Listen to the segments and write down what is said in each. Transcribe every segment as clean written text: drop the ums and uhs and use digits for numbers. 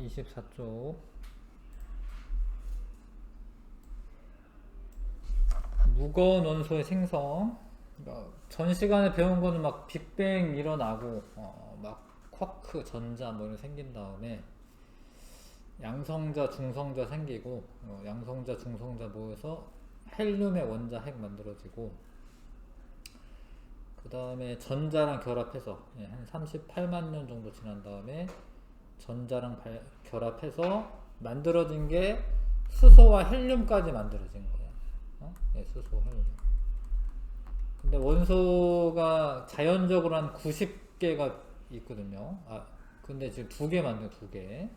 24쪽. 무거운 원소의 생성. 전 시간에 배운 거는 막 빅뱅 일어나고 막 쿼크 전자 뭐 이런 생긴 다음에 양성자 중성자 생기고 양성자 중성자 모여서 헬륨의 원자 핵 만들어지고, 그 다음에 전자랑 결합해서 한 38만 년 정도 지난 다음에 전자랑 결합해서 만들어진 게 수소와 헬륨까지 만들어진 거예요. 수소, 헬륨. 근데 원소가 자연적으로 한 90개가 있거든요. 근데 지금 2개 만들어요, 2개.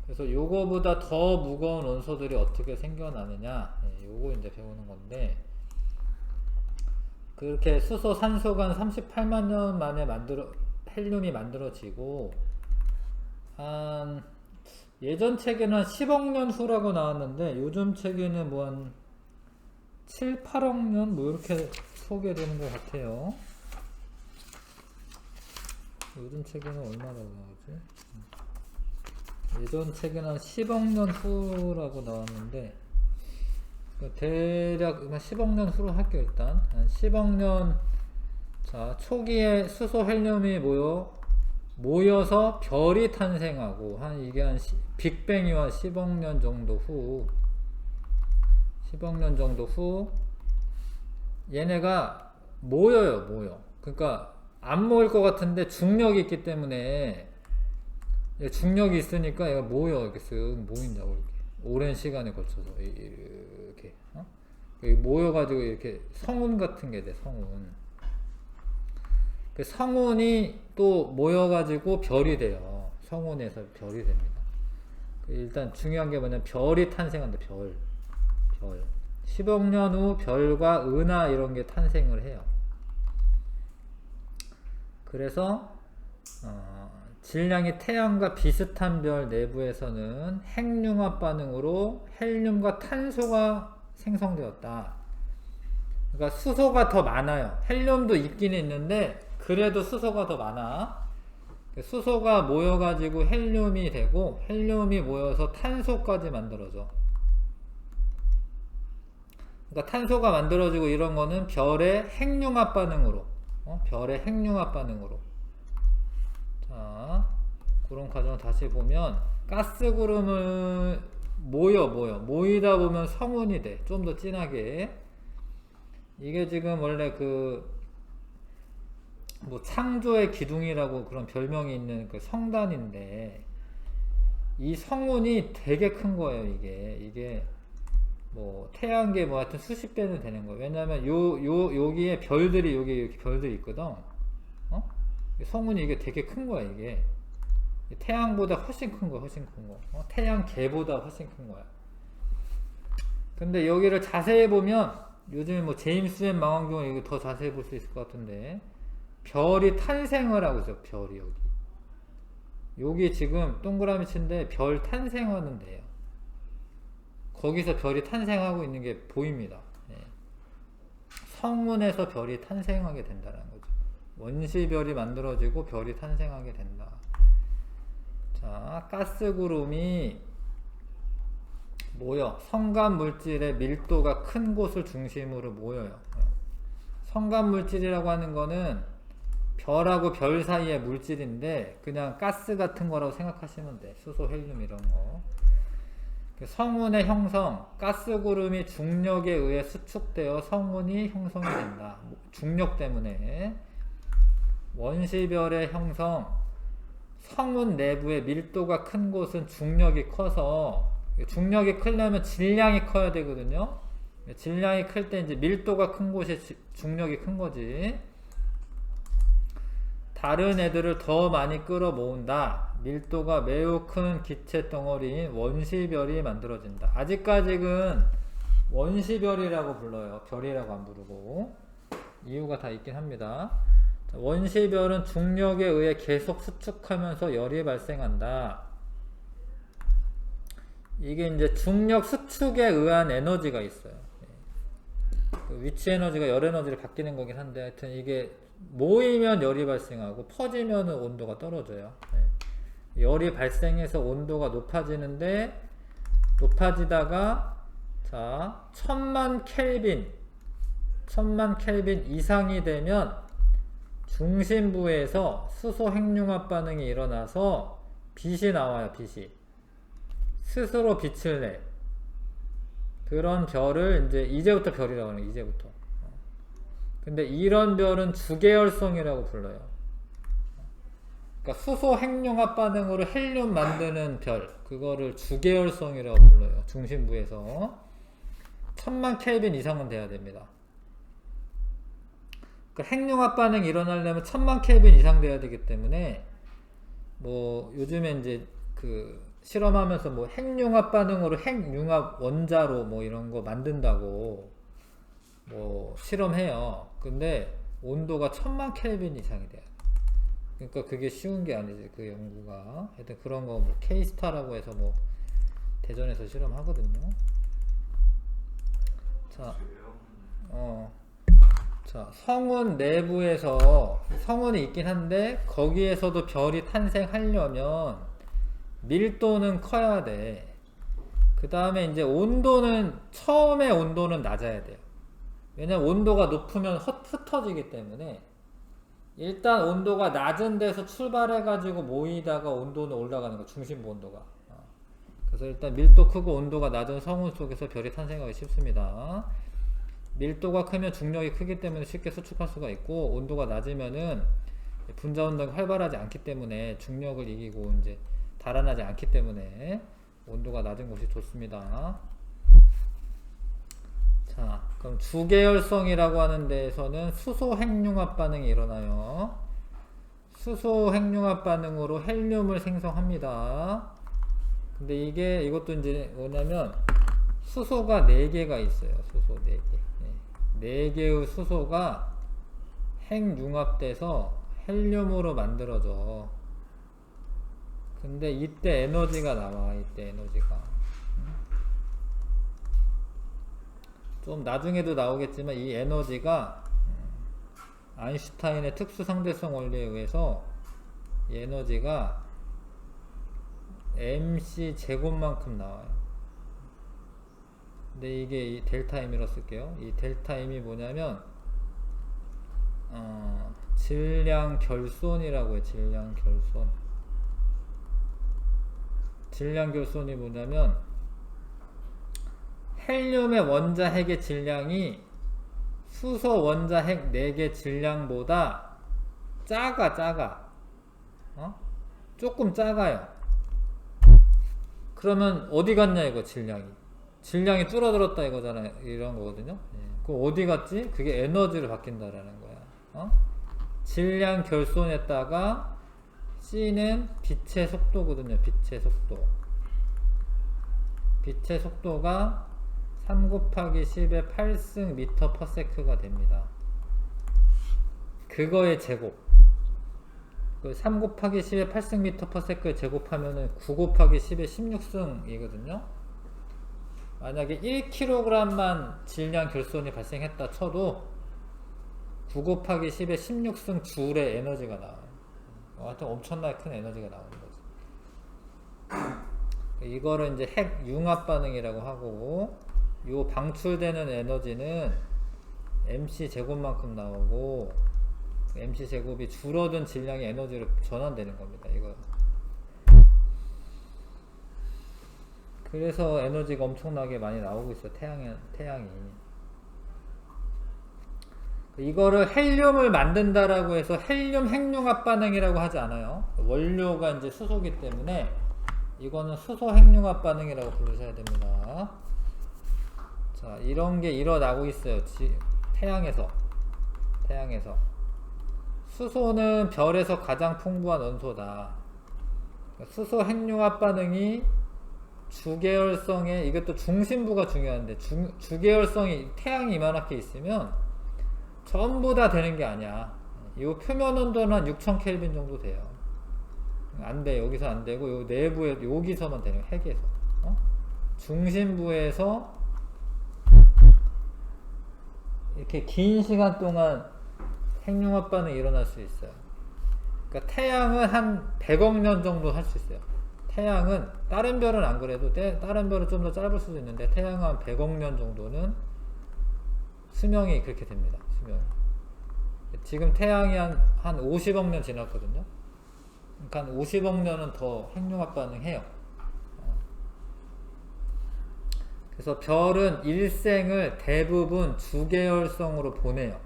그래서 요거보다 더 무거운 원소들이 어떻게 생겨나느냐, 요거 이제 배우는 건데, 그렇게 수소, 산소가 한 38만 년 만에 헬륨이 만들어지고, 예전 책에는 한 10억 년 후라고 나왔는데, 요즘 책에는 뭐 한 7, 8억 년 뭐 이렇게 소개되는 것 같아요. 요즘 책에는 얼마라고 나오지? 예전 책에는 한 10억 년 후라고 나왔는데, 대략 10억 년 후로 할게요. 일단 한 10억 년, 자, 초기에 수소 헬륨이 모여서 별이 탄생하고, 이게 한 빅뱅이와 10억 년 정도 후, 10억 년 정도 후 얘네가 모여. 그러니까 안 모일 것 같은데 중력이 있기 때문에, 중력이 있으니까 얘가 이렇게 쓱 모인다고, 이렇게 오랜 시간에 걸쳐서 이렇게 모여가지고 이렇게 성운 같은 게 돼. 성운. 그 성운이 또 모여가지고 별이 돼요. 성운에서 별이 됩니다. 일단 중요한 게 뭐냐면 별이 탄생한다. 별. 10억 년 후 별과 은하 이런 게 탄생을 해요. 그래서 질량이 태양과 비슷한 별 내부에서는 핵융합 반응으로 헬륨과 탄소가 생성되었다. 그러니까 수소가 더 많아요. 헬륨도 있긴 있는데 그래도 수소가 더 많아. 수소가 모여가지고 헬륨이 되고, 헬륨이 모여서 탄소까지 만들어져. 그러니까 탄소가 만들어지고 이런 거는 별의 핵융합 반응으로, 별의 핵융합 반응으로. 자, 그런 과정을 다시 보면, 가스 구름을 모이다 보면 성운이 돼. 좀 더 진하게. 이게 지금 원래 뭐 창조의 기둥이라고 그런 별명이 있는 그 성단인데, 이 성운이 되게 큰 거예요. 이게 뭐 태양계 뭐 하여튼 수십 배는 되는 거예요. 왜냐면 여기에 별들이, 여기 이렇게 별들이 있거든. 성운이 이게 되게 큰 거야. 이게 태양보다 훨씬 큰 거야. 훨씬 큰 거. 태양계보다 훨씬 큰 거야. 근데 여기를 자세히 보면, 요즘에 뭐 제임스 웹 망원경을 이거 더 자세히 볼 수 있을 것 같은데, 별이 탄생을 하고 있어. 별이 여기 지금 동그라미 친데 별 탄생하는 데요. 거기서 별이 탄생하고 있는 게 보입니다. 성운에서 별이 탄생하게 된다는 거죠. 원시별이 만들어지고 별이 탄생하게 된다. 자, 가스구름이 모여 성간 물질의 밀도가 큰 곳을 중심으로 모여요. 성간 물질이라고 하는 거는 별하고 별 사이의 물질인데, 그냥 가스 같은 거라고 생각하시면 돼. 수소, 헬륨 이런 거. 성운의 형성, 가스구름이 중력에 의해 수축되어 성운이 형성이 된다. 중력 때문에. 원시별의 형성, 성운 내부의 밀도가 큰 곳은 중력이 커서, 중력이 크려면 질량이 커야 되거든요. 질량이 클 때 이제 밀도가 큰 곳이 중력이 큰 거지. 다른 애들을 더 많이 끌어모은다. 밀도가 매우 큰 기체 덩어리인 원시별이 만들어진다. 아직까지는 원시별이라고 불러요. 별이라고 안 부르고. 이유가 다 있긴 합니다. 원시별은 중력에 의해 계속 수축하면서 열이 발생한다. 이게 이제 중력 수축에 의한 에너지가 있어요. 위치 에너지가 열 에너지를 바뀌는 거긴 한데, 하여튼 이게 모이면 열이 발생하고 퍼지면 온도가 떨어져요. 열이 발생해서 온도가 높아지는데 높아지다가 자 1000만 켈빈 이상이 되면 중심부에서 수소 핵융합 반응이 일어나서 빛이 나와요. 빛이 스스로 빛을 내. 그런 별을 이제부터 별이라고 하는 거예요. 이제부터. 근데 이런 별은 주계열성이라고 불러요. 그러니까 수소 핵융합 반응으로 헬륨 만드는 별, 그거를 주계열성이라고 불러요. 중심부에서 1000만 켈빈 이상은 돼야 됩니다. 그러니까 핵융합 반응이 일어나려면 1000만 켈빈 이상 돼야 되기 때문에 뭐 요즘에 이제 그 실험하면서 뭐 핵융합 반응으로 핵융합 원자로 뭐 이런 거 만든다고 뭐 실험해요. 근데 온도가 1000만 켈빈 이상이 돼요. 그러니까 그게 쉬운 게 아니지, 그 연구가. 하여튼 그런 거 뭐 K스타라고 해서 뭐 대전에서 실험하거든요. 자, 자, 성운 내부에서 성운이 있긴 한데 거기에서도 별이 탄생하려면 밀도는 커야 돼. 그 다음에 이제 온도는 처음에 온도는 낮아야 돼요. 왜냐면 온도가 높으면 흩어지기 때문에 일단 온도가 낮은 데서 출발해 가지고 모이다가 온도는 올라가는 거, 중심부 온도가. 그래서 일단 밀도 크고 온도가 낮은 성운 속에서 별이 탄생하기 쉽습니다. 밀도가 크면 중력이 크기 때문에 쉽게 수축할 수가 있고, 온도가 낮으면은 분자 운동이 활발하지 않기 때문에 중력을 이기고 이제 달아나지 않기 때문에 온도가 낮은 곳이 좋습니다. 자, 그럼 주계열성이라고 하는 데에서는 수소 핵융합 반응이 일어나요. 수소 핵융합 반응으로 헬륨을 생성합니다. 근데 이것도 이제 뭐냐면 수소가 4개가 있어요. 수소 4개. 4개의 수소가 핵융합돼서 헬륨으로 만들어져. 근데 이때 에너지가 나와. 이때 에너지가. 좀 나중에도 나오겠지만 이 에너지가 아인슈타인의 특수 상대성 원리에 의해서 이 에너지가 mc 제곱만큼 나와요. 근데 이게 이 델타 M이라고 쓸게요. 이 델타 M이 뭐냐면 질량 결손이라고 해요. 질량 결손. 질량 결손이 뭐냐면 헬륨의 원자 핵의 질량이 수소 원자 핵 4개 질량보다 작아. 조금 작아요. 그러면 어디 갔냐 이거 질량이 줄어들었다 이거잖아요. 이런 거거든요. 그럼 어디 갔지? 그게 에너지로 바뀐다라는 거야. 질량 결손했다가 C는 빛의 속도거든요. 빛의 속도. 빛의 속도가 3 곱하기 10의 8승 미터 퍼 세크가 됩니다. 그거의 제곱. 3 곱하기 10의 8승 미터 퍼 세크를 제곱하면은 9 곱하기 10의 16승이거든요. 만약에 1kg만 질량 결손이 발생했다 쳐도 9 곱하기 10의 16승 줄의 에너지가 나와요. 하여튼 엄청나게 큰 에너지가 나오는 거지. 이거를 이제 핵 융합 반응이라고 하고, 요 방출되는 에너지는 mc 제곱만큼 나오고, mc 제곱이 줄어든 질량의 에너지로 전환되는 겁니다. 이거. 그래서 에너지가 엄청나게 많이 나오고 있어요. 태양이. 이거를 헬륨을 만든다라고 해서 헬륨 핵융합 반응이라고 하지 않아요. 원료가 이제 수소기 때문에 이거는 수소 핵융합 반응이라고 부르셔야 됩니다. 자, 이런 게 일어나고 있어요. 태양에서. 수소는 별에서 가장 풍부한 원소다. 수소 핵융합 반응이 주계열성에, 이것도 중심부가 중요한데, 주계열성이 태양이 이만하게 있으면 전부 다 되는 게 아니야. 이 표면 온도는 한 6000 켈빈 정도 돼요. 안 돼. 여기서 안 되고, 요 내부에, 여기서만 되는 거야. 핵에서. 중심부에서 이렇게 긴 시간 동안 핵융합 반응이 일어날 수 있어요. 그러니까 태양은 한 100억 년 정도 할 수 있어요. 태양은 다른 별은 안 그래도 다른 별은 좀 더 짧을 수도 있는데 태양은 한 100억 년 정도는 수명이 그렇게 됩니다. 수명이. 지금 태양이 한 50억 년 지났거든요. 그러니까 한 50억 년은 더 핵융합 반응해요. 그래서 별은 일생을 대부분 주계열성으로 보내요.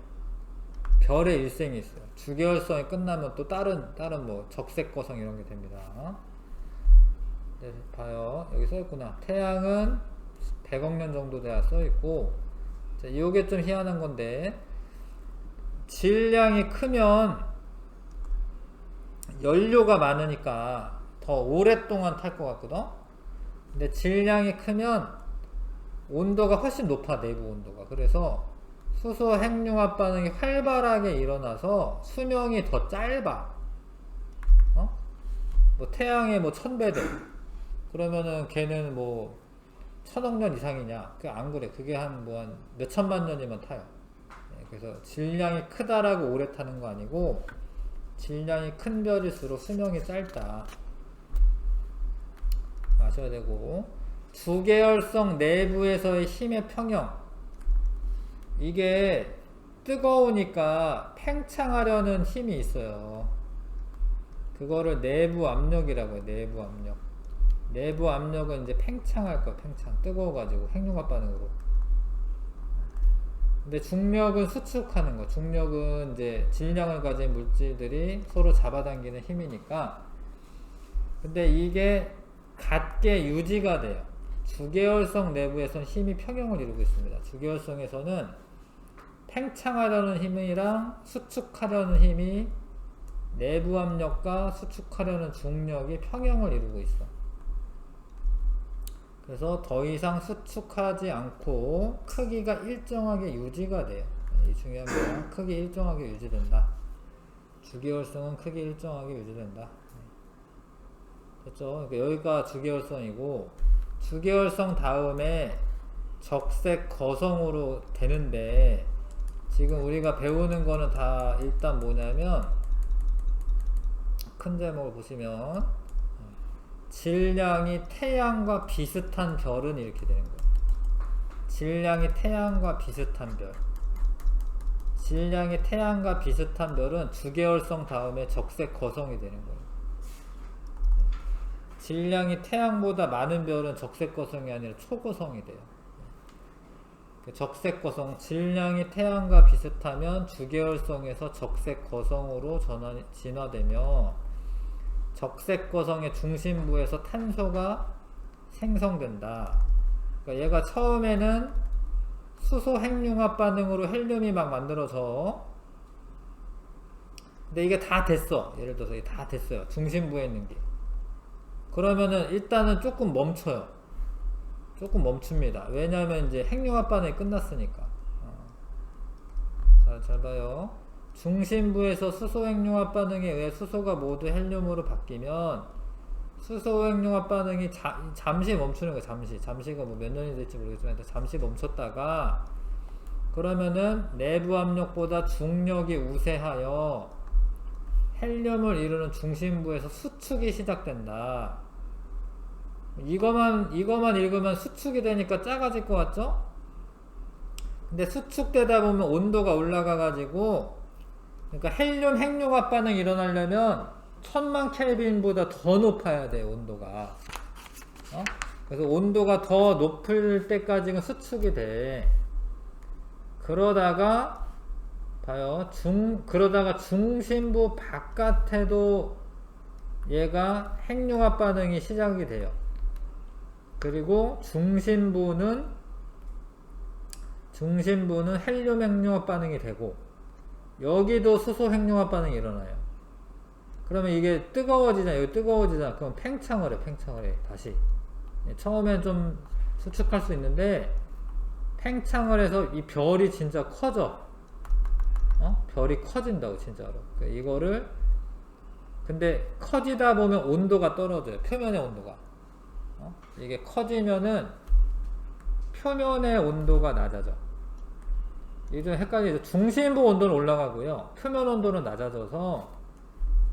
별의 일생이 있어요. 주계열성이 끝나면 또 다른 뭐 적색거성 이런 게 됩니다. 네, 봐요. 여기 써있구나. 태양은 100억 년 정도 돼야 써있고, 자, 이게 좀 희한한 건데, 질량이 크면 연료가 많으니까 더 오랫동안 탈 것 같거든? 근데 질량이 크면 온도가 훨씬 높아, 내부 온도가. 그래서 수소 핵융합 반응이 활발하게 일어나서 수명이 더 짧아. 뭐 태양의 뭐 1000배대. 그러면은 걔는 뭐 1000억 년 이상이냐? 그게 안 그래. 그게 한 몇천만 년이면 타요. 그래서 질량이 크다라고 오래 타는 거 아니고 질량이 큰 별일수록 수명이 짧다. 아셔야 되고, 주계열성 내부에서의 힘의 평형. 이게 뜨거우니까 팽창하려는 힘이 있어요. 그거를 내부 압력이라고 해요. 내부 압력. 내부 압력은 이제 팽창할 거야. 팽창. 뜨거워가지고 핵융합 반응으로. 근데 중력은 수축하는 거. 중력은 이제 질량을 가진 물질들이 서로 잡아당기는 힘이니까. 근데 이게 같게 유지가 돼요. 주계열성 내부에서는 힘이 평형을 이루고 있습니다. 주계열성에서는 팽창하려는 힘이랑 수축하려는 힘이 내부 압력과 수축하려는 중력이 평형을 이루고 있어. 그래서 더 이상 수축하지 않고 크기가 일정하게 유지가 돼요. 이 중요한 거야. 크기 일정하게 유지된다. 주계열성은 크기 일정하게 유지된다. 됐죠? 그러니까 여기가 주계열성이고, 주계열성 다음에 적색 거성으로 되는데, 지금 우리가 배우는 거는 다 일단 뭐냐면, 큰 제목을 보시면 질량이 태양과 비슷한 별은 이렇게 되는 거예요. 질량이 태양과 비슷한 별. 질량이 태양과 비슷한 별은 주계열성 다음에 적색 거성이 되는 거예요. 질량이 태양보다 많은 별은 적색 거성이 아니라 초거성이 돼요. 적색 거성, 질량이 태양과 비슷하면 주계열성에서 적색 거성으로 진화되며 적색 거성의 중심부에서 탄소가 생성된다. 그러니까 얘가 처음에는 수소 핵융합 반응으로 헬륨이 막 만들어져. 근데 이게 다 됐어. 예를 들어서 이게 다 됐어요. 중심부에 있는 게. 그러면은 일단은 조금 멈춰요. 조금 멈춥니다. 왜냐하면 이제 핵융합 반응이 끝났으니까. 자, 잘 봐요. 중심부에서 수소 핵융합 반응에 의해 수소가 모두 헬륨으로 바뀌면 수소 핵융합 반응이 잠시 멈추는 거예요. 잠시가 뭐 몇 년이 될지 모르겠지만 잠시 멈췄다가, 그러면은 내부 압력보다 중력이 우세하여 헬륨을 이루는 중심부에서 수축이 시작된다. 이거만 읽으면 수축이 되니까 작아질 것 같죠? 근데 수축되다 보면 온도가 올라가 가지고, 그러니까 헬륨 핵융합 반응이 일어나려면 1000만 켈빈보다 더 높아야 돼요. 온도가. 그래서 온도가 더 높을 때까지는 수축이 돼. 그러다가 봐요. 그러다가 중심부 바깥에도 얘가 핵융합 반응이 시작이 돼요. 그리고 중심부는 헬륨 핵융합 반응이 되고, 여기도 수소 핵융합 반응이 일어나요. 그러면 이게 뜨거워지잖아. 여기 뜨거워지잖아. 그럼 팽창을 해. 다시. 처음엔 좀 수축할 수 있는데, 팽창을 해서 이 별이 진짜 커져. 별이 커진다고, 진짜로. 이거를, 근데 커지다 보면 온도가 떨어져요. 표면의 온도가. 이게 커지면은 표면의 온도가 낮아져. 이게 좀 헷갈리죠. 중심부 온도는 올라가고요. 표면 온도는 낮아져서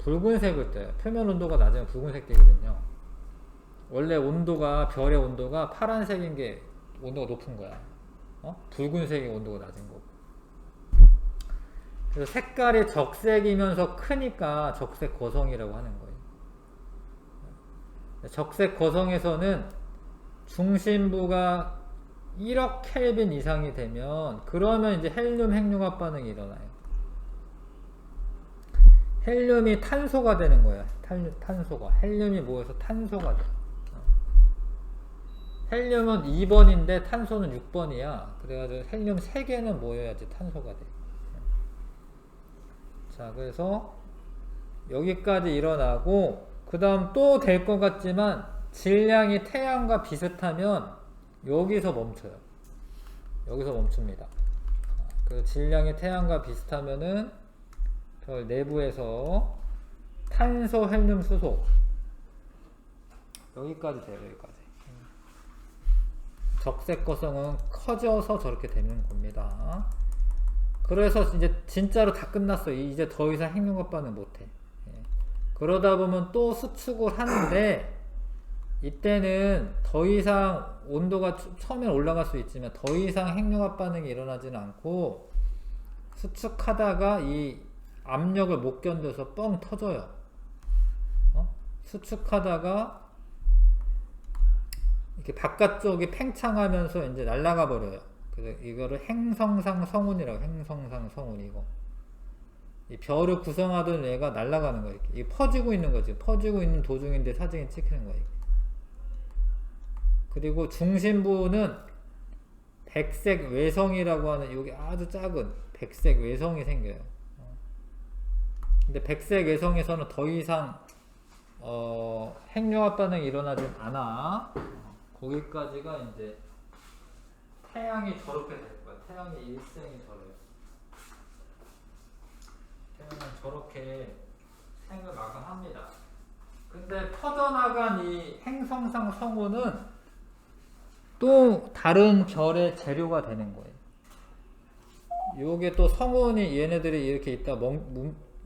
붉은색을 떼요. 표면 온도가 낮으면 붉은색 띄거든요. 원래 온도가, 별의 온도가 파란색인 게 온도가 높은 거야. 붉은색이 온도가 낮은 거고. 그래서 색깔이 적색이면서 크니까 적색 거성이라고 하는 거예요. 적색 거성에서는 중심부가 1억 켈빈 이상이 되면, 그러면 이제 헬륨 핵융합 반응이 일어나요. 헬륨이 탄소가 되는 거야. 탄소가. 헬륨이 모여서 탄소가 돼. 헬륨은 2번인데 탄소는 6번이야. 그래가지고 헬륨 3개는 모여야지 탄소가 돼. 자, 그래서 여기까지 일어나고, 그 다음 또 될 것 같지만 질량이 태양과 비슷하면 여기서 멈춰요. 여기서 멈춥니다. 그 질량이 태양과 비슷하면은 별 내부에서 탄소, 헬륨, 수소 여기까지 돼요. 여기까지. 적색 거성은 커져서 저렇게 되는 겁니다. 그래서 이제 진짜로 다 끝났어. 이제 더 이상 핵융합 반응 못해. 그러다 보면 또 수축을 하는데, 이때는 더 이상 온도가 처음에 올라갈 수 있지만 더 이상 핵융합 반응이 일어나지는 않고, 수축하다가 이 압력을 못 견뎌서 뻥 터져요. 수축하다가 이렇게 바깥쪽이 팽창하면서 이제 날아가 버려요. 그래서 이거를 행성상 성운이라고. 행성상 성운. 이거 이 별을 구성하던 얘가 날아가는 거예요. 이게 퍼지고 있는 거지. 퍼지고 있는 도중인데 사진이 찍히는 거예요. 그리고 중심부는 백색 외성이라고 하는, 여기 아주 작은 백색 외성이 생겨요. 근데 백색 외성에서는 더 이상 핵융합 반응이 일어나지 않아. 거기까지가 이제 태양이 저렇게 될 거야. 태양의 일생이 저래요. 태양은 저렇게 생을 마감합니다. 근데 퍼져나간 이 행성상 성운은 또 다른 별의 재료가 되는 거예요. 요게 또 성운이, 얘네들이 이렇게 있다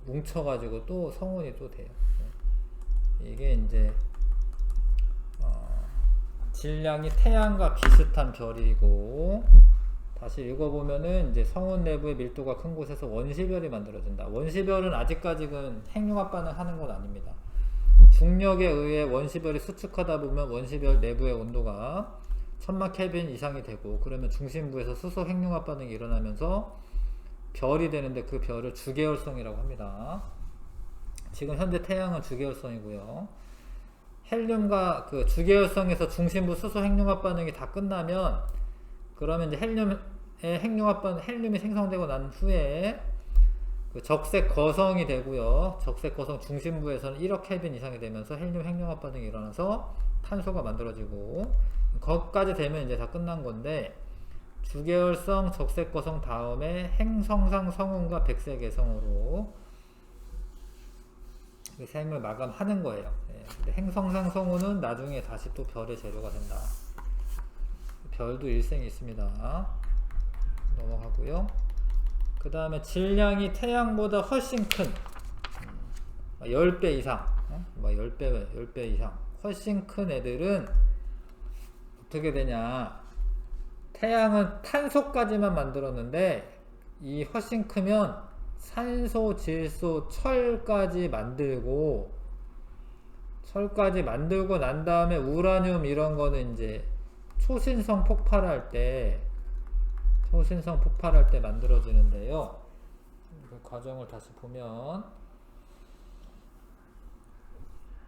뭉쳐가지고 또 성운이 또 돼요. 이게 이제 질량이 태양과 비슷한 별이고, 다시 읽어보면은 이제 성운 내부의 밀도가 큰 곳에서 원시별이 만들어진다. 원시별은 아직까지는 핵융합 반응하는 건 아닙니다. 중력에 의해 원시별이 수축하다 보면 원시별 내부의 온도가 1000만 켈빈 이상이 되고, 그러면 중심부에서 수소 핵융합 반응이 일어나면서 별이 되는데, 그 별을 주계열성이라고 합니다. 지금 현재 태양은 주계열성이고요. 헬륨과 그 주계열성에서 중심부 수소 핵융합 반응이 다 끝나면, 그러면 이제 헬륨의 핵융합 반응, 헬륨이 생성되고 난 후에 그 적색 거성이 되고요. 적색 거성 중심부에서는 1억 켈빈 이상이 되면서 헬륨 핵융합 반응이 일어나서 탄소가 만들어지고, 거기까지 되면 이제 다 끝난 건데, 주계열성, 적색 거성 다음에 행성상 성운과 백색 외성으로 생을 마감하는 거예요. 근데 행성상 성운은 나중에 다시 또 별의 재료가 된다. 별도 일생이 있습니다. 넘어가고요. 그 다음에 질량이 태양보다 훨씬 큰 10배 이상, 10배 이상 훨씬 큰 애들은 어떻게 되냐, 태양은 탄소까지만 만들었는데 이 훨씬 크면 산소, 질소, 철까지 만들고 난 다음에 우라늄 이런 거는 이제 초신성 폭발할 때 만들어지는데요. 그 과정을 다시 보면,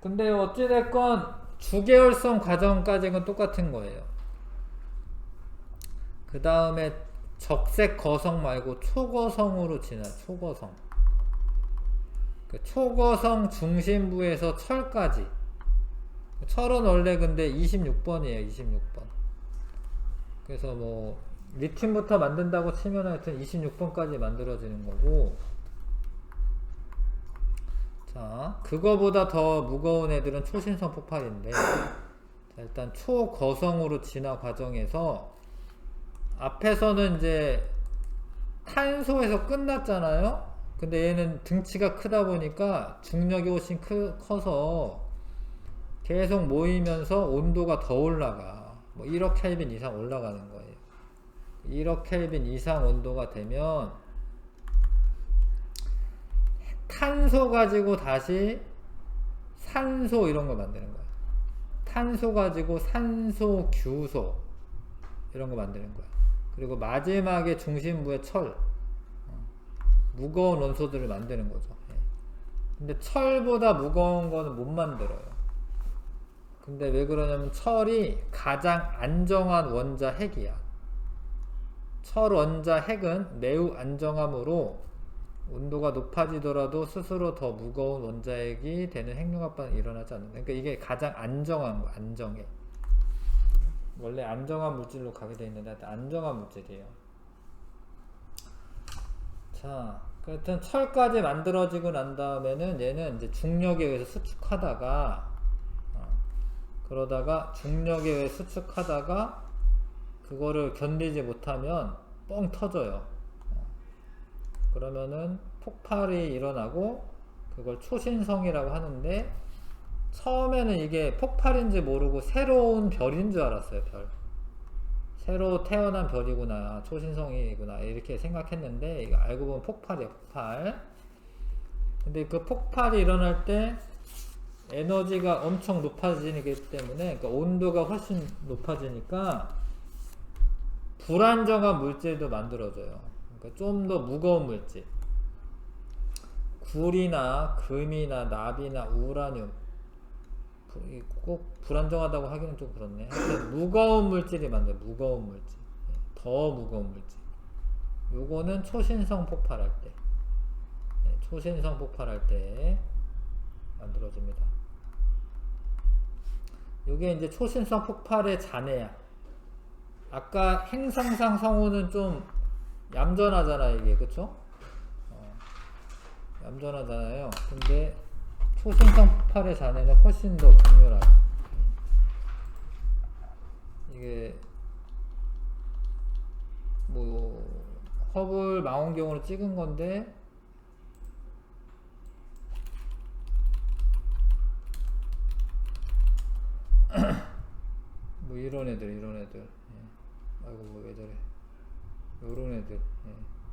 근데 어찌됐건 주계열성 과정까지는 똑같은 거예요. 그 다음에 적색 거성 말고 초거성으로 초거성. 그 초거성 중심부에서 철까지. 철은 원래 근데 26번이에요. 26번. 그래서 뭐 리튬부터 만든다고 치면 하여튼 26번까지 만들어지는 거고, 자, 그거보다 더 무거운 애들은 초신성 폭발인데, 자, 일단 초거성으로 진화 과정에서 앞에서는 이제 탄소에서 끝났잖아요. 근데 얘는 등치가 크다 보니까 중력이 훨씬 커서 계속 모이면서 온도가 더 올라가. 뭐 1억 켈빈 이상 올라가는 거예요. 1억 켈빈 이상 온도가 되면 탄소 가지고 다시 산소 이런 거 만드는 거야. 탄소 가지고 산소, 규소 이런 거 만드는 거야. 그리고 마지막에 중심부에 철, 무거운 원소들을 만드는 거죠. 근데 철보다 무거운 거는 못 만들어요. 근데 왜 그러냐면 철이 가장 안정한 원자 핵이야. 철 원자 핵은 매우 안정함으로 온도가 높아지더라도 스스로 더 무거운 원자핵이 되는 핵융합 반응이 일어나지 않는다. 그러니까 이게 가장 안정한 거, 안정해. 원래 안정한 물질로 가게 돼 있는데 안정한 물질이에요. 자, 하여튼 철까지 만들어지고 난 다음에는 얘는 이제 중력에 의해서 수축하다가 그러다가 중력에 의해 수축하다가 그거를 견디지 못하면 뻥 터져요. 그러면은 폭발이 일어나고 그걸 초신성이라고 하는데 처음에는 이게 폭발인지 모르고 새로운 별인 줄 알았어요. 별. 새로 태어난 별이구나, 초신성이구나 이렇게 생각했는데 이거 알고 보면 폭발이에요. 폭발. 근데 그 폭발이 일어날 때 에너지가 엄청 높아지기 때문에 그러니까 온도가 훨씬 높아지니까 불안정한 물질도 만들어져요. 그러니까 좀 더 무거운 물질, 굴이나 금이나 납이나 우라늄, 꼭 불안정하다고 하기는 좀 그렇네. 하여튼 무거운 물질이 만들어요. 무거운 물질, 더 무거운 물질. 요거는 초신성 폭발할 때, 초신성 폭발할 때 만들어집니다. 요게 이제 초신성 폭발의 잔해야. 아까 행성상 성우는 좀 얌전하잖아, 이게. 그쵸? 얌전하잖아요. 근데 초신성 폭발의 잔해는 훨씬 더 강렬하다. 이게 뭐 허블 망원경으로 찍은 건데 뭐 이런 애들 아이고 뭐 왜 저래, 요런 애들.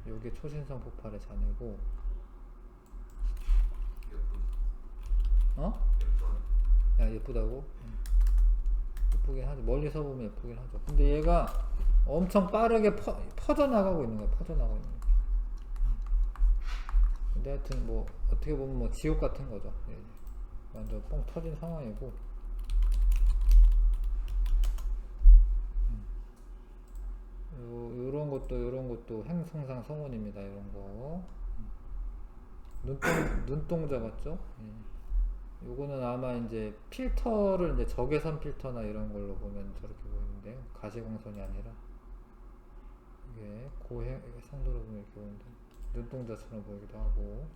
요게 초신성 폭발의 잔해고. 야, 예쁘다고? 예쁘긴 하죠. 멀리서 보면 예쁘긴 하죠. 근데 얘가 엄청 빠르게 퍼져나가고 있는 거야. 퍼져나가고 있는 거야. 근데 하여튼 뭐 어떻게 보면 뭐 지옥 같은 거죠. 완전 뻥 터진 상황이고. 요런 것도 행성상 성운입니다. 이런 거. 눈동자 같죠? 요거는 아마 이제 필터를 이제 적외선 필터나 이런 걸로 보면 저렇게 보이는데요. 가시광선이 아니라 이게 상도로 보면 이렇게 보이는데 눈동자처럼 보이기도 하고.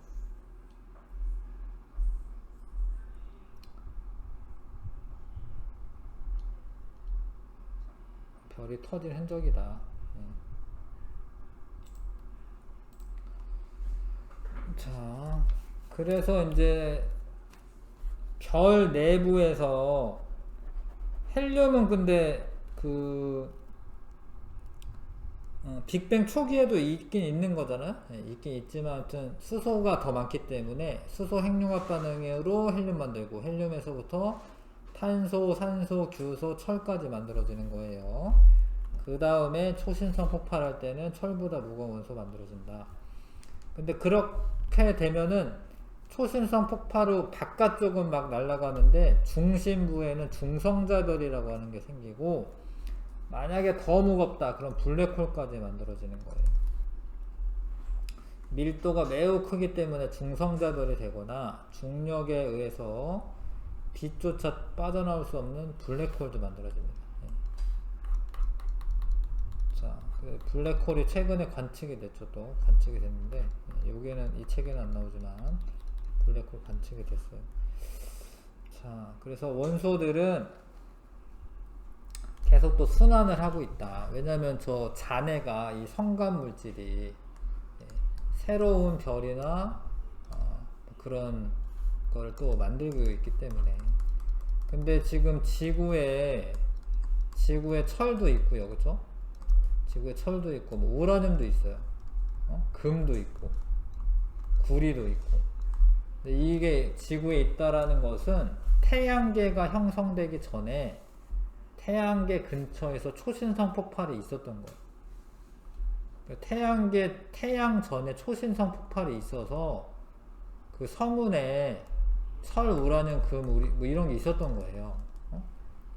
별이 터진 흔적이다. 자, 그래서 이제 별 내부에서 헬륨은 근데 빅뱅 초기에도 있긴 있는 거잖아요. 있긴 있지만 아무튼 수소가 더 많기 때문에 수소 핵융합 반응으로 헬륨 만들고, 헬륨에서부터 탄소, 산소, 규소, 철까지 만들어지는 거예요. 그 다음에 초신성 폭발할 때는 철보다 무거운 원소 만들어진다. 근데 그렇게 되면은 초신성 폭발 후 바깥쪽은 막 날아가는데 중심부에는 중성자별이라고 하는 게 생기고, 만약에 더 무겁다 그럼 블랙홀까지 만들어지는 거예요. 밀도가 매우 크기 때문에 중성자별이 되거나 중력에 의해서 빛조차 빠져나올 수 없는 블랙홀도 만들어집니다. 자, 블랙홀이 최근에 관측이 됐죠. 또 관측이 됐는데 여기에는 이 책에는 안 나오지만 블랙홀 관측이 됐어요. 자, 그래서 원소들은 계속 또 순환을 하고 있다. 왜냐면 저 잔해가 이 성간 물질이 새로운 별이나 그런 걸 또 만들고 있기 때문에. 근데 지금 지구에 철도 있고요, 그죠? 지구에 철도 있고 뭐 우라늄도 있어요. 금도 있고 구리도 있고. 근데 이게 지구에 있다라는 것은 태양계가 형성되기 전에 태양계 근처에서 초신성 폭발이 있었던 거예요. 태양 전에 초신성 폭발이 있어서 그 성운에 철, 우라늄, 금, 뭐 이런 게 있었던 거예요.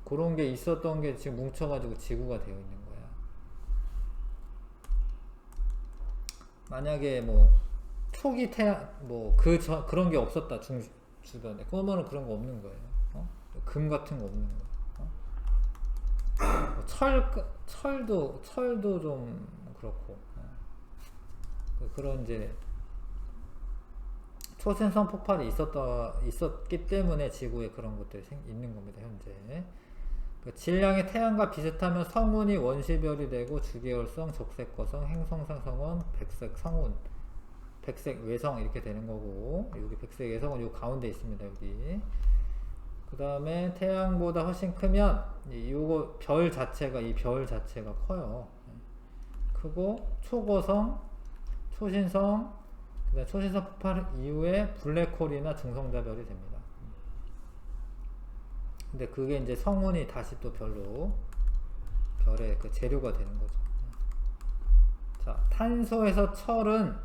그런 게 있었던 게 지금 뭉쳐가지고 지구가 되어 있는 거야. 만약에 뭐 초기 태양 그런 게 없었다 주변에 그러면은 그런 거 없는 거예요. 금 같은 거 없는 거예요. 철도 좀 그렇고 그런 이제 초신성 폭발이 있었기 때문에 지구에 그런 것들이 있는 겁니다. 현재 질량이 태양과 비슷하면 성운이 원시별이 되고 주계열성, 적색거성, 행성상 성운, 백색 성운, 백색 외성 이렇게 되는 거고, 여기 백색 외성은 요 가운데 있습니다. 여기. 그 다음에 태양보다 훨씬 크면 요거 이 별 자체가 커요. 크고 초고성, 초신성, 그다음에 초신성 폭발 이후에 블랙홀이나 중성자별이 됩니다. 근데 그게 이제 성운이 다시 또 별의 그 재료가 되는 거죠. 자, 탄소에서 철은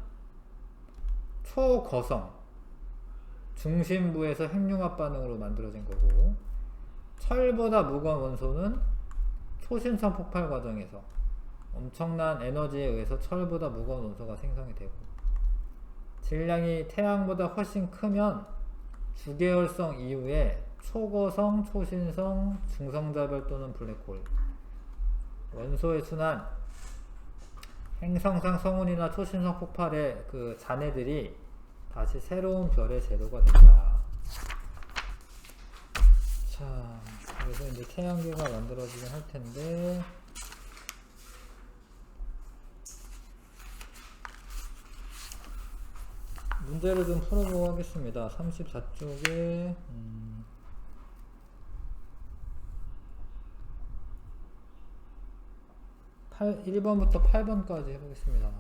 초거성, 중심부에서 핵융합 반응으로 만들어진 거고, 철보다 무거운 원소는 초신성 폭발 과정에서 엄청난 에너지에 의해서 철보다 무거운 원소가 생성이 되고, 질량이 태양보다 훨씬 크면 주계열성 이후에 초거성, 초신성, 중성자별 또는 블랙홀, 원소의 순환, 행성상 성운이나 초신성 폭발의 그 잔해들이 다시 새로운 별의 재료가 된다. 자, 그래서 이제 태양계가 만들어지긴 할 텐데, 문제를 좀 풀어보고 하겠습니다. 34쪽에 1번부터 8번까지 해보겠습니다.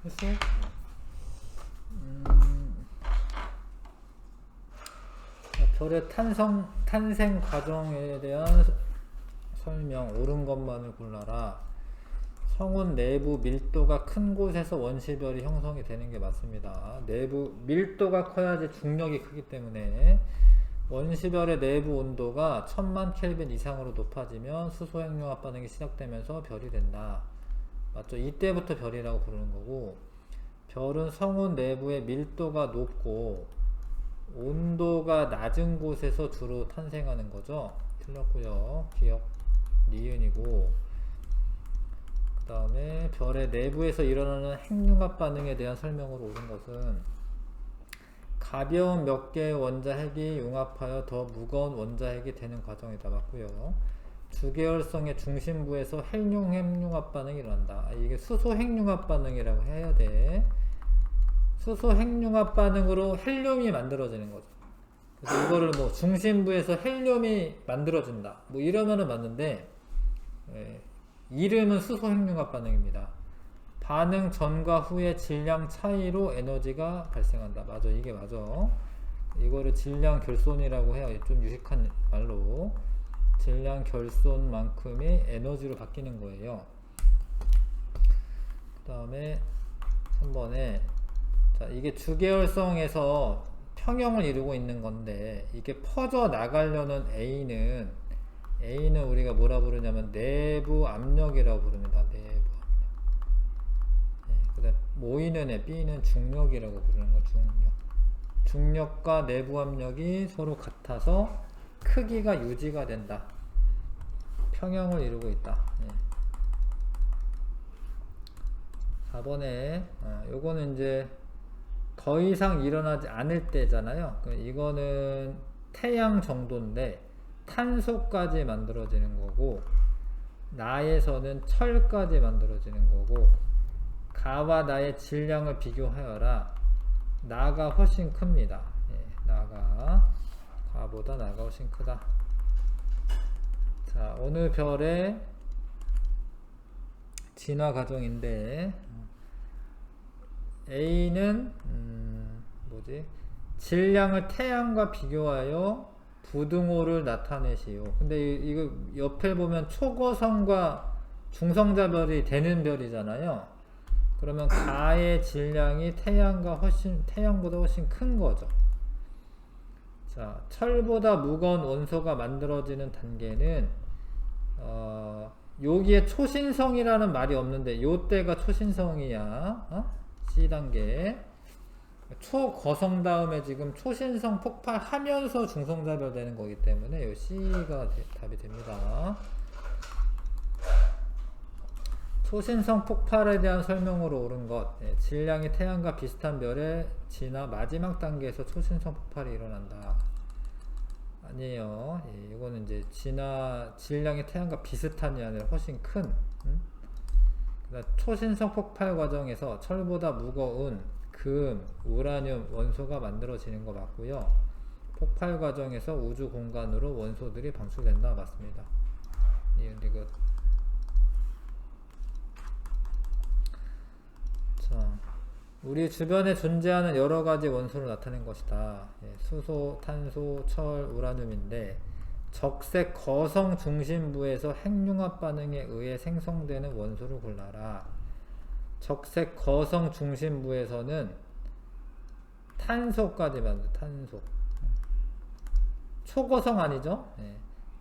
했어? 별의 탄생 과정에 대한 설명, 옳은 것만을 골라라. 성운 내부 밀도가 큰 곳에서 원시별이 형성이 되는 게 맞습니다. 내부 밀도가 커야지 중력이 크기 때문에 원시별의 내부 온도가 1000만 켈빈 이상으로 높아지면 수소 핵융합 반응이 시작되면서 별이 된다. 맞죠? 이때부터 별이라고 부르는 거고, 별은 성운 내부의 밀도가 높고 온도가 낮은 곳에서 주로 탄생하는 거죠. 틀렸고요. 기억 니은이고, 그 그 다음에 별의 내부에서 일어나는 핵융합 반응에 대한 설명으로 옳은 것은 가벼운 몇 개의 원자핵이 융합하여 더 무거운 원자핵이 되는 과정이다. 맞고요. 주계열성의 중심부에서 핵융합 반응이 일어난다. 이게 수소 핵융합 반응이라고 해야 돼. 수소 핵융합 반응으로 헬륨이 만들어지는 거죠. 그래서 이거를 뭐 중심부에서 헬륨이 만들어진다. 뭐 이러면은 맞는데, 이름은 수소 핵융합 반응입니다. 반응 전과 후의 질량 차이로 에너지가 발생한다. 맞아, 이게 맞아. 이거를 질량 결손이라고 해요. 좀 유식한 말로. 질량 결손만큼의 에너지로 바뀌는 거예요. 그 다음에 3번에 자, 이게 주계열성에서 평형을 이루고 있는 건데 이게 퍼져 나가려는 A는 우리가 뭐라 부르냐면 내부 압력이라고 부릅니다. 내부 압력. 그 다음 모이는 애 B는 중력이라고 부르는 거. 중력과 내부 압력이 서로 같아서 크기가 유지가 된다. 평형을 이루고 있다. 4번에 요거는 이제 더 이상 일어나지 않을 때잖아요. 이거는 태양 정도인데 탄소까지 만들어지는 거고, 나에서는 철까지 만들어지는 거고, 가와 나의 질량을 비교하여라. 나가 훨씬 큽니다. 가보다 나가 훨씬 크다. 자, 어느 별의 진화 과정인데 A는 질량을 태양과 비교하여 부등호를 나타내시오. 근데 이거 옆에 보면 초고성과 중성자별이 되는 별이잖아요. 그러면 가의 질량이 태양보다 훨씬 큰 거죠. 자, 철보다 무거운 원소가 만들어지는 단계는 여기에 초신성이라는 말이 없는데 요때가 초신성이야. C단계. 초거성 다음에 지금 초신성 폭발하면서 중성자별 되는 거기 때문에 요 C가 답이 됩니다. 초신성 폭발에 대한 설명으로 옳은 것. 질량이 태양과 비슷한 별의 진화 마지막 단계에서 초신성 폭발이 일어난다. 아니에요. 이거는 이제 질량이 태양과 비슷한이 아니라 훨씬 큰. 초신성 폭발 과정에서 철보다 무거운 금, 우라늄 원소가 만들어지는 거 맞고요. 폭발 과정에서 우주 공간으로 원소들이 방출된다. 맞습니다. 이거 자, 우리 주변에 존재하는 여러가지 원소를 나타낸 것이다. 수소, 탄소, 철, 우라늄인데 적색 거성 중심부에서 핵융합 반응에 의해 생성되는 원소를 골라라. 적색 거성 중심부에서는 탄소까지 만든 탄소. 초거성 아니죠?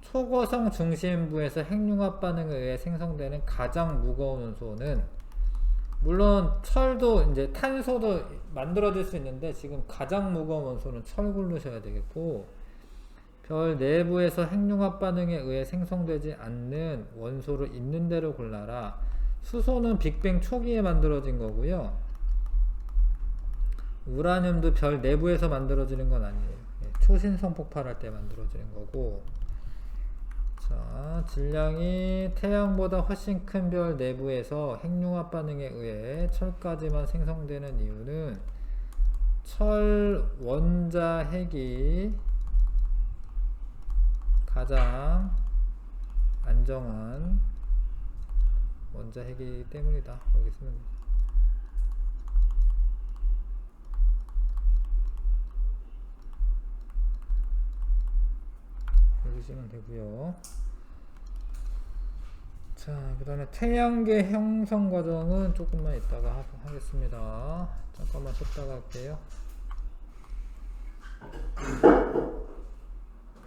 초거성 중심부에서 핵융합 반응에 의해 생성되는 가장 무거운 원소는, 물론 철도 이제 탄소도 만들어질 수 있는데 지금 가장 무거운 원소는 철 고르셔야 되겠고, 별 내부에서 핵융합 반응에 의해 생성되지 않는 원소를 있는 대로 골라라. 수소는 빅뱅 초기에 만들어진 거고요. 우라늄도 별 내부에서 만들어지는 건 아니에요. 초신성 폭발할 때 만들어지는 거고. 자, 질량이 태양보다 훨씬 큰 별 내부에서 핵융합 반응에 의해 철까지만 생성되는 이유는 철 원자핵이 가장 안정한 원자핵이기 때문이다. 여기 쓰면 여기 쓰면 되고요. 자, 그 다음에 태양계 형성 과정은 조금만 이따가 하겠습니다. 잠깐만 쉬었다가 할게요.